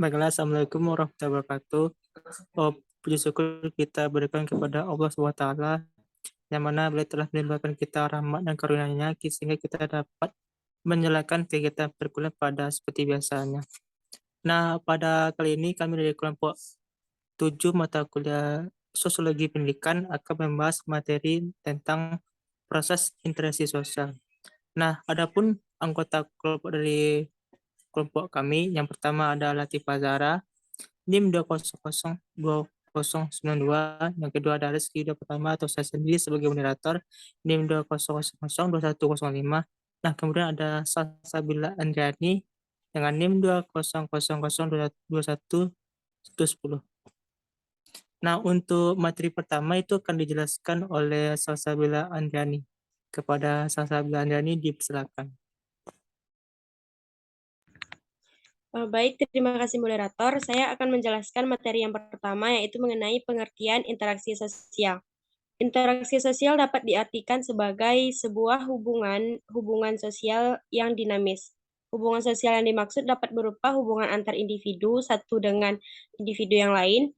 Baiklah, Assalamualaikum warahmatullahi wabarakatuh. Puji syukur kita berikan kepada Allah SWT, yang mana beliau telah melimpahkan kita rahmat dan karunia-Nya, sehingga kita dapat menjalankan kegiatan perkuliahan pada seperti biasanya. Nah, pada kali ini kami dari kelompok 7 mata kuliah Sosiologi Pendidikan akan membahas materi tentang proses interaksi sosial. Nah, adapun anggota kelompok dari kelompok kami, yang pertama ada Latifah Zahra, NIM 2002092, yang kedua ada Rizky Yuda Pertama atau saya sendiri sebagai moderator, NIM 2002105. Nah, kemudian ada Salsabila Andriani dengan NIM 2002110. Nah, untuk materi pertama itu akan dijelaskan oleh Salsabila Andriani. Kepada Salsabila Andriani dipersilakan. Baik, terima kasih moderator. Saya akan menjelaskan materi yang pertama, yaitu mengenai pengertian interaksi sosial. Interaksi sosial dapat diartikan sebagai sebuah hubungan sosial yang dinamis. Hubungan sosial yang dimaksud dapat berupa hubungan antar individu satu dengan individu yang lain,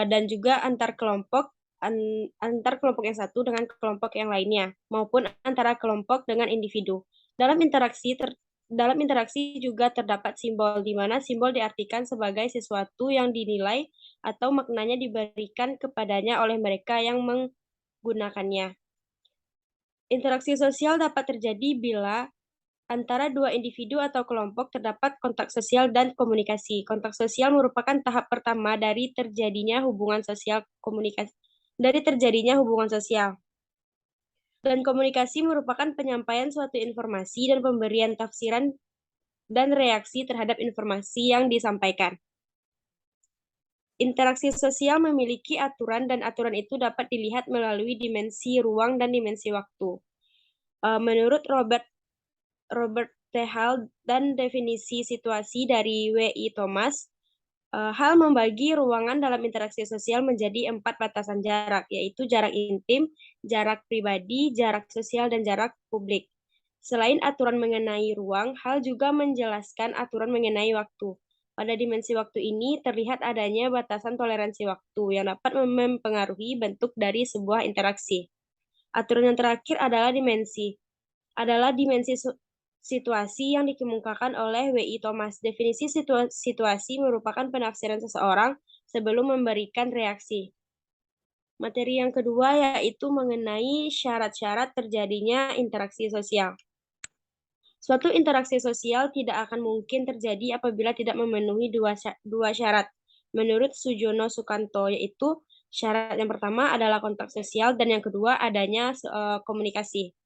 dan juga antar kelompok yang satu dengan kelompok yang lainnya, maupun antara kelompok dengan individu. Dalam interaksi juga terdapat simbol, di mana simbol diartikan sebagai sesuatu yang dinilai atau maknanya diberikan kepadanya oleh mereka yang menggunakannya. Interaksi sosial dapat terjadi bila antara dua individu atau kelompok terdapat kontak sosial dan komunikasi. Kontak sosial merupakan tahap pertama dari terjadinya hubungan sosial Dan komunikasi merupakan penyampaian suatu informasi dan pemberian tafsiran dan reaksi terhadap informasi yang disampaikan. Interaksi sosial memiliki aturan, dan aturan itu dapat dilihat melalui dimensi ruang dan dimensi waktu. Menurut Robert T. Hall dan definisi situasi dari W.I. Thomas, Hal membagi ruangan dalam interaksi sosial menjadi 4 batasan jarak, yaitu jarak intim, jarak pribadi, jarak sosial, dan jarak publik. Selain aturan mengenai ruang, Hal juga menjelaskan aturan mengenai waktu. Pada dimensi waktu ini terlihat adanya batasan toleransi waktu yang dapat mempengaruhi bentuk dari sebuah interaksi. Aturan yang terakhir adalah dimensi situasi yang dikemukakan oleh W.I. Thomas. Definisi situasi merupakan penafsiran seseorang sebelum memberikan reaksi. Materi yang kedua yaitu mengenai syarat-syarat terjadinya interaksi sosial. Suatu interaksi sosial tidak akan mungkin terjadi apabila tidak memenuhi dua syarat. Menurut Sujono Sukanto, yaitu syarat yang pertama adalah kontak sosial dan yang kedua adanya komunikasi.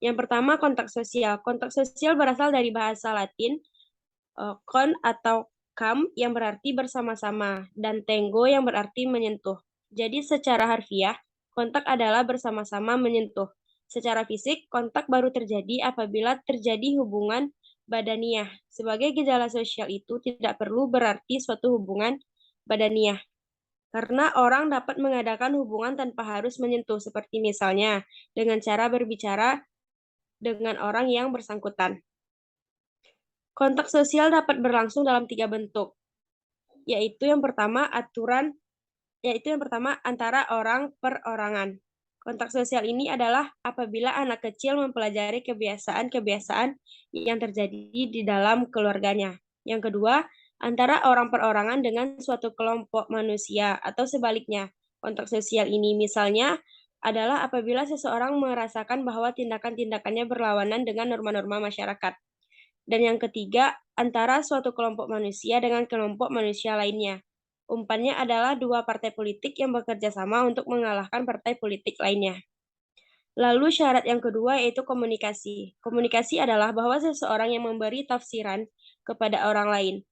Yang pertama, kontak sosial. Kontak sosial berasal dari bahasa Latin, con atau kam yang berarti bersama-sama, dan tengo yang berarti menyentuh. Jadi secara harfiah, kontak adalah bersama-sama menyentuh. Secara fisik, kontak baru terjadi apabila terjadi hubungan badaniah. Sebagai gejala sosial itu tidak perlu berarti suatu hubungan badaniah. Karena orang dapat mengadakan hubungan tanpa harus menyentuh, seperti misalnya dengan cara berbicara dengan orang yang bersangkutan. Kontak sosial dapat berlangsung dalam 3 bentuk, yaitu yang pertama antara orang per orangan. Kontak sosial ini adalah apabila anak kecil mempelajari kebiasaan-kebiasaan yang terjadi di dalam keluarganya. Yang kedua, antara orang per orangan dengan suatu kelompok manusia atau sebaliknya. Kontak sosial ini misalnya adalah apabila seseorang merasakan bahwa tindakan-tindakannya berlawanan dengan norma-norma masyarakat. Dan yang ketiga, antara suatu kelompok manusia dengan kelompok manusia lainnya. Umpannya adalah dua partai politik yang bekerja sama untuk mengalahkan partai politik lainnya. Lalu syarat yang kedua yaitu komunikasi. Komunikasi adalah bahwa seseorang yang memberi tafsiran kepada orang lain,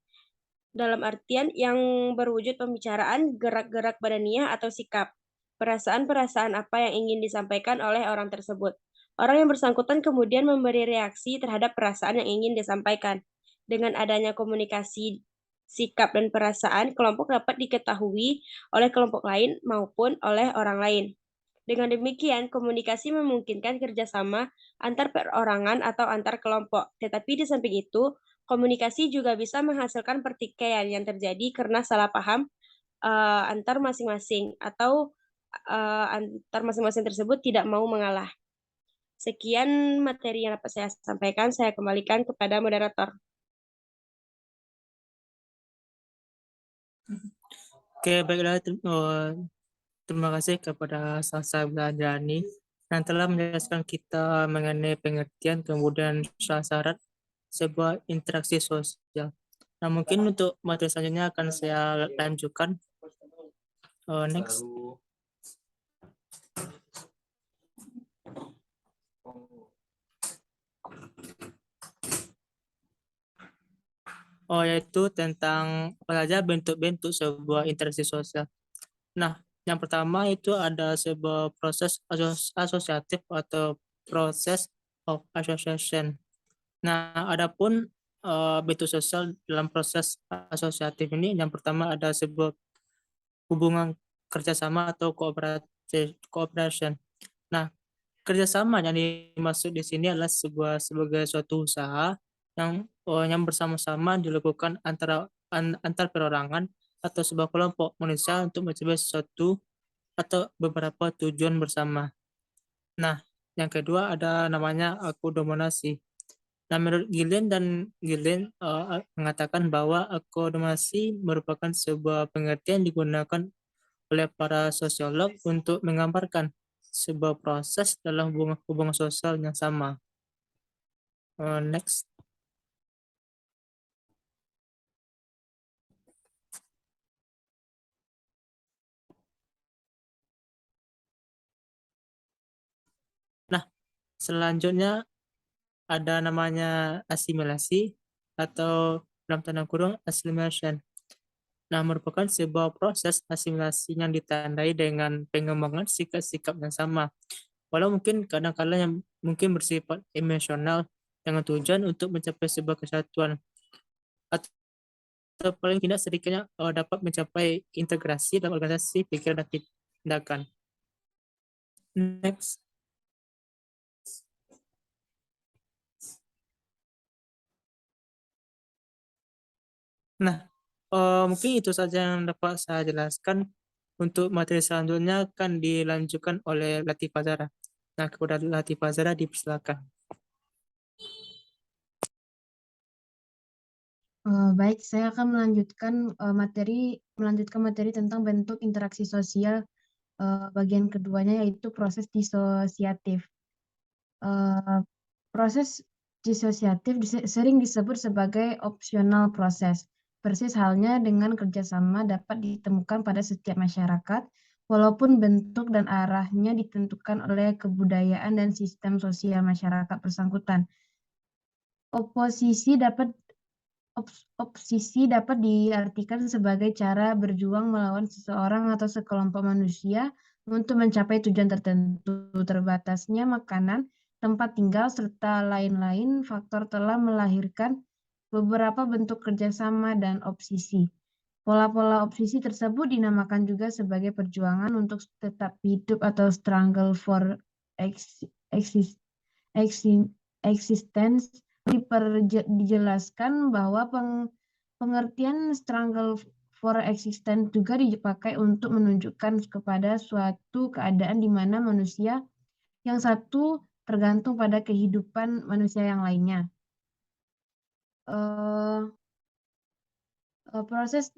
dalam artian yang berwujud pembicaraan, gerak-gerak badaniah atau sikap, perasaan-perasaan apa yang ingin disampaikan oleh orang tersebut. Orang yang bersangkutan kemudian memberi reaksi terhadap perasaan yang ingin disampaikan. Dengan adanya komunikasi, sikap, dan perasaan, kelompok dapat diketahui oleh kelompok lain maupun oleh orang lain. Dengan demikian, komunikasi memungkinkan kerjasama antar perorangan atau antar kelompok. Tetapi di samping itu, komunikasi juga bisa menghasilkan pertikaian yang terjadi karena salah paham antar masing-masing atau antar masing-masing tersebut tidak mau mengalah. Sekian materi yang dapat saya sampaikan. Saya kembalikan kepada moderator. Oke, baiklah. Terima kasih kepada Salsa Beladani yang telah menjelaskan kita mengenai pengertian kemudian syarat sebuah interaksi sosial. Nah, mungkin untuk materi selanjutnya akan saya lanjutkan. Next. Yaitu tentang apa saja bentuk-bentuk sebuah interaksi sosial. Nah, yang pertama itu ada sebuah proses asosiatif atau proses of association. Nah, adapun bentuk sosial dalam proses asosiatif ini, yang pertama ada sebuah hubungan kerjasama atau cooperation. Nah, kerjasama yang dimaksud di sini adalah sebagai suatu usaha yang bersama-sama dilakukan antar perorangan atau sebuah kelompok manusia untuk mencapai sesuatu atau beberapa tujuan bersama. Nah, yang kedua ada namanya akomodarasi. Nah, menurut Gillen mengatakan bahwa akomodasi merupakan sebuah pengertian digunakan oleh para sosiolog untuk menggambarkan sebuah proses dalam hubungan sosial yang sama. Next. Nah, selanjutnya ada namanya asimilasi atau dalam tanda kurung assimilation. Nah, merupakan sebuah proses asimilasi yang ditandai dengan pengembangan sikap-sikap yang sama. Walau mungkin kadang-kadang yang mungkin bersifat emosional dengan tujuan untuk mencapai sebuah kesatuan atau paling tidak sedikitnya dapat mencapai integrasi dalam organisasi pikiran dan tindakan. Next. Nah, mungkin itu saja yang dapat saya jelaskan. Untuk materi selanjutnya akan dilanjutkan oleh Latifah Zara. Nah, kepada Latifah Zara dipersilakan. Baik, saya akan melanjutkan materi tentang bentuk interaksi sosial. Bagian keduanya yaitu proses disosiatif. Proses disosiatif sering disebut sebagai opsional proses. Persis halnya dengan kerjasama dapat ditemukan pada setiap masyarakat, walaupun bentuk dan arahnya ditentukan oleh kebudayaan dan sistem sosial masyarakat bersangkutan. Opsisi dapat diartikan sebagai cara berjuang melawan seseorang atau sekelompok manusia untuk mencapai tujuan tertentu. Terbatasnya makanan, tempat tinggal, serta lain-lain faktor telah melahirkan beberapa bentuk kerjasama dan obsesi. Pola-pola obsesi tersebut dinamakan juga sebagai perjuangan untuk tetap hidup atau struggle for existence. Dijelaskan bahwa pengertian struggle for existence juga dipakai untuk menunjukkan kepada suatu keadaan di mana manusia yang satu tergantung pada kehidupan manusia yang lainnya. Proses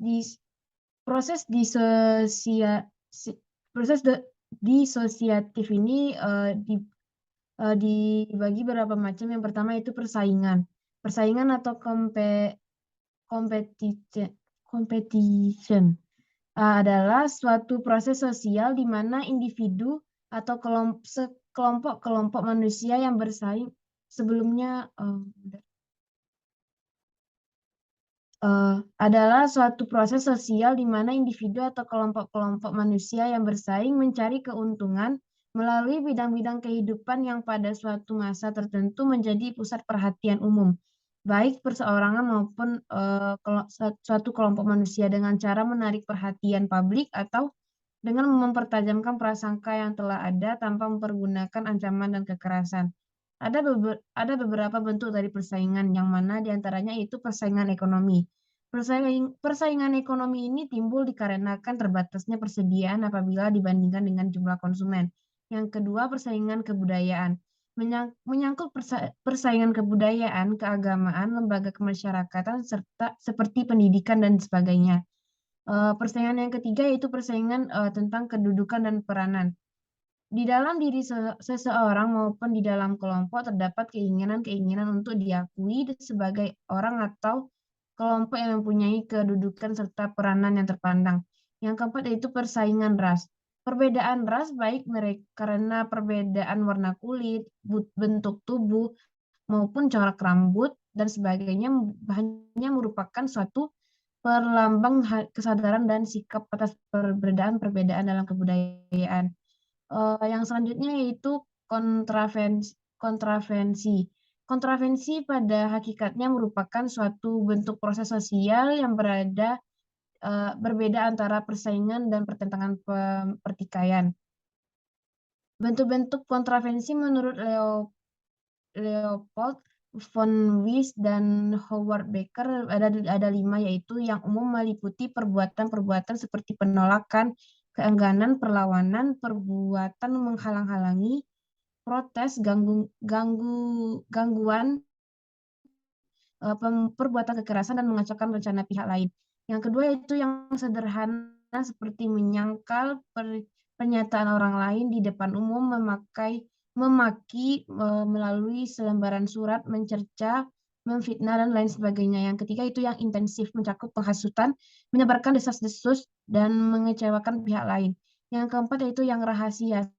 disosiatif ini dibagi beberapa macam. Yang pertama itu persaingan atau competition adalah suatu proses sosial di mana individu atau kelompok manusia yang bersaing sebelumnya adalah suatu proses sosial di mana individu atau kelompok-kelompok manusia yang bersaing mencari keuntungan melalui bidang-bidang kehidupan yang pada suatu masa tertentu menjadi pusat perhatian umum, baik perseorangan maupun suatu kelompok manusia dengan cara menarik perhatian publik atau dengan mempertajamkan prasangka yang telah ada tanpa mempergunakan ancaman dan kekerasan. Ada beberapa bentuk dari persaingan, yang mana diantaranya itu persaingan ekonomi. Persaingan ekonomi ini timbul dikarenakan terbatasnya persediaan apabila dibandingkan dengan jumlah konsumen. Yang kedua, persaingan kebudayaan. Menyangkut persaingan kebudayaan, keagamaan, lembaga kemasyarakatan, serta seperti pendidikan dan sebagainya. Persaingan yang ketiga yaitu persaingan tentang kedudukan dan peranan. Di dalam diri seseorang maupun di dalam kelompok terdapat keinginan-keinginan untuk diakui sebagai orang atau kelompok yang mempunyai kedudukan serta peranan yang terpandang. Yang keempat yaitu persaingan ras. Perbedaan ras baik mereka karena perbedaan warna kulit, bentuk tubuh, maupun corak rambut dan sebagainya hanya merupakan suatu perlambang kesadaran dan sikap atas perbedaan-perbedaan dalam kebudayaan. Yang selanjutnya yaitu kontravensi. Kontravensi pada hakikatnya merupakan suatu bentuk proses sosial yang berbeda antara persaingan dan pertentangan pertikaian. Bentuk-bentuk kontravensi menurut Leopold von Wies dan Howard Becker ada 5, yaitu yang umum meliputi perbuatan-perbuatan seperti penolakan, keengganan, perlawanan, perbuatan menghalang-halangi, protes, gangguan, perbuatan kekerasan, dan mengacaukan rencana pihak lain. Yang kedua itu yang sederhana seperti menyangkal pernyataan orang lain di depan umum, memaki melalui selembaran surat, mencerca, memfitnah, dan lain sebagainya. Yang ketiga itu yang intensif, mencakup penghasutan, menyebarkan desas-desus, dan mengecewakan pihak lain. Yang keempat yaitu yang rahasia,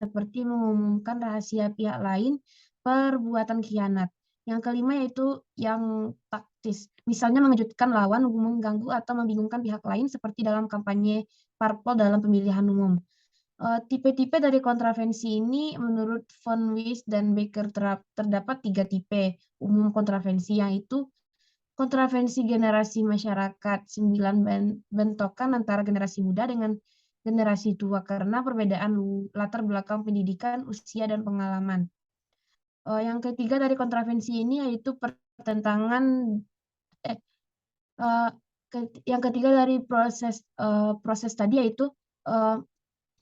seperti mengumumkan rahasia pihak lain, perbuatan khianat. Yang kelima yaitu yang taktis, misalnya mengejutkan lawan, mengganggu atau membingungkan pihak lain seperti dalam kampanye parpol dalam pemilihan umum. Tipe-tipe dari kontravensi ini menurut von Wies dan Becker terdapat 3 tipe umum kontravensi, yaitu kontravensi generasi masyarakat, 9 bentokan antara generasi muda dengan generasi tua karena perbedaan latar belakang pendidikan, usia, dan pengalaman. Yang ketiga dari kontravensi ini yaitu pertentangan yang ketiga dari proses tadi yaitu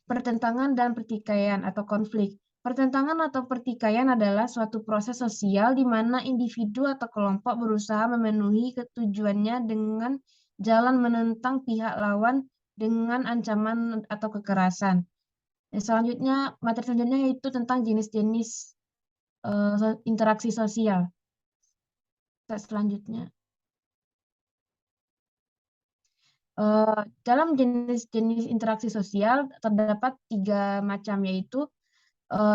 pertentangan dan pertikaian atau konflik. Pertentangan atau pertikaian adalah suatu proses sosial di mana individu atau kelompok berusaha memenuhi ketujuannya dengan jalan menentang pihak lawan dengan ancaman atau kekerasan. Materi selanjutnya yaitu tentang jenis-jenis interaksi sosial. Selanjutnya. Dalam jenis-jenis interaksi sosial terdapat 3 macam, yaitu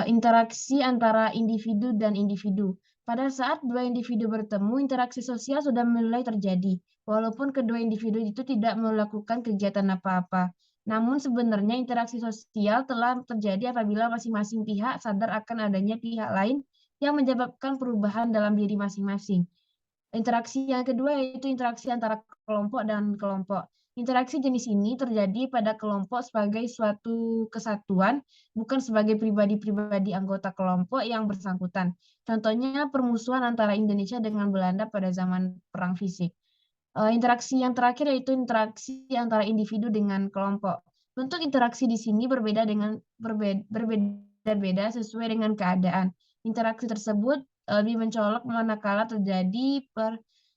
interaksi antara individu dan individu. Pada saat 2 individu bertemu, interaksi sosial sudah mulai terjadi, walaupun kedua individu itu tidak melakukan kegiatan apa-apa. Namun sebenarnya interaksi sosial telah terjadi apabila masing-masing pihak sadar akan adanya pihak lain yang menyebabkan perubahan dalam diri masing-masing. Interaksi yang kedua yaitu interaksi antara kelompok dan kelompok. Interaksi jenis ini terjadi pada kelompok sebagai suatu kesatuan, bukan sebagai pribadi-pribadi anggota kelompok yang bersangkutan. Contohnya permusuhan antara Indonesia dengan Belanda pada zaman perang fisik. Interaksi yang terakhir yaitu interaksi antara individu dengan kelompok. Bentuk interaksi di sini berbeda sesuai dengan keadaan. Interaksi tersebut lebih mencolok manakala terjadi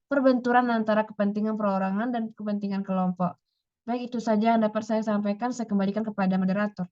perbenturan antara kepentingan perorangan dan kepentingan kelompok. Baik, itu saja yang dapat saya sampaikan. Saya kembalikan kepada moderator.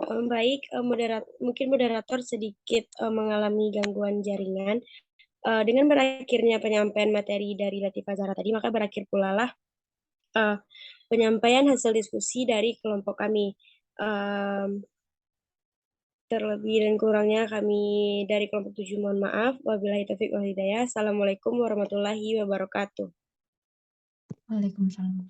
Baik, mungkin moderator sedikit mengalami gangguan jaringan. Dengan berakhirnya penyampaian materi dari Latifah Zahra tadi, maka berakhir pula lah penyampaian hasil diskusi dari kelompok kami. Terlebih dan kurangnya kami dari kelompok 7 mohon maaf. Wabillahi taufiq wal hidayah. Assalamualaikum warahmatullahi wabarakatuh. Waalaikumsalam.